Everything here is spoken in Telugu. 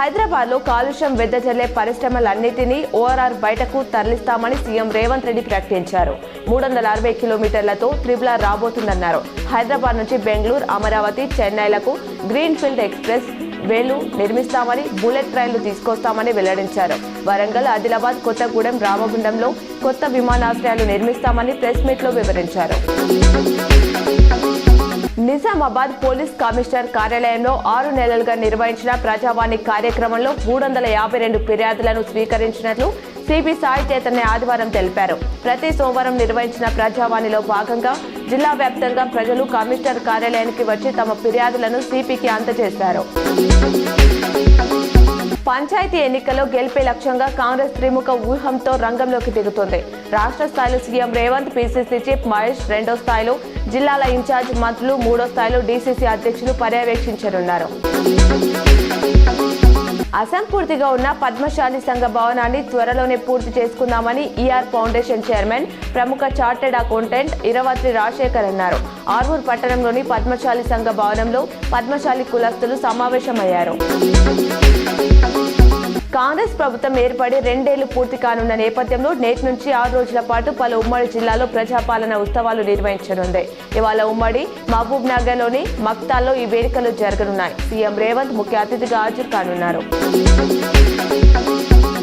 హైదరాబాద్లో కాలుష్యం వెదజల్లే పరిశ్రమలన్నిటినీ ఓఆర్ఆర్ బయటకు తరలిస్తామని సీఎం రేవంత్ రెడ్డి ప్రకటించారు. 360 కిలోమీటర్లతో ట్రిపుల్ రాబోతుందన్నారు. హైదరాబాద్ నుంచి బెంగళూరు, అమరావతి, చెన్నైలకు గ్రీన్ ఫీల్డ్ ఎక్స్ప్రెస్ వేలు నిర్మిస్తామని, బుల్లెట్ ట్రైన్లు తీసుకొస్తామని వెల్లడించారు. వరంగల్, ఆదిలాబాద్, కొత్తగూడెం, రామగుండంలో కొత్త విమానాశ్రయాలు నిర్మిస్తామని ప్రెస్ మీట్లో వివరించారు. నిజామాబాద్ పోలీస్ కమిషనర్ కార్యాలయంలో 6 నెలలుగా నిర్వహించిన ప్రజావాణి కార్యక్రమంలో 352 ఫిర్యాదులను స్వీకరించినట్లు సిపి సాయి చైతన్య ఆదివారం తెలిపారు. ప్రతి సోమవారం నిర్వహించిన ప్రజావాణిలో భాగంగా జిల్లా వ్యాప్తంగా ప్రజలు కమిషనర్ కార్యాలయానికి వచ్చి తమ ఫిర్యాదులను సిపికి అందజేశారు. పంచాయతీ ఎన్నికల్లో గెలిపే లక్ష్యంగా కాంగ్రెస్ త్రిముఖ వ్యూహంతో రంగంలోకి దిగుతోంది. రాష్ట్ర స్థాయిలో CM Revanth, PCC chief Mahesh రెండో స్థాయిలో, జిల్లాల ఇన్ఛార్జ్ మంత్రులు మూడో స్థాయిలో, డీసీసీ అధ్యక్షులు పర్యవేక్షించనున్నారు. అసంపూర్తిగా ఉన్న పద్మశాలి సంఘ భవనాన్ని త్వరలోనే పూర్తి చేసుకుందామని ఈఆర్ ఫౌండేషన్ చైర్మన్, ప్రముఖ చార్టెడ్ అకౌంటెంట్ ఇరవత్రి రాజశేఖర్ అన్నారు. ఆర్మూర్ పట్టణంలోని పద్మశాలి సంఘ భవనంలో పద్మశాలి కులస్తులు సమావేశమయ్యారు. కాంగ్రెస్ ప్రభుత్వం ఏర్పడి 2 ఏళ్లు పూర్తి కానున్న నేపథ్యంలో నేటి నుంచి 6 రోజుల పాటు పలు ఉమ్మడి జిల్లాలో ప్రజాపాలన ఉత్సవాలు నిర్వహించనుంది. ఇవాళ ఉమ్మడి మహబూబ్ నగర్లోని మక్తాల్లో ఈ వేడుకలు జరగనున్నాయి. సీఎం రేవంత్ ముఖ్య అతిథిగా హాజరు కానున్నారు.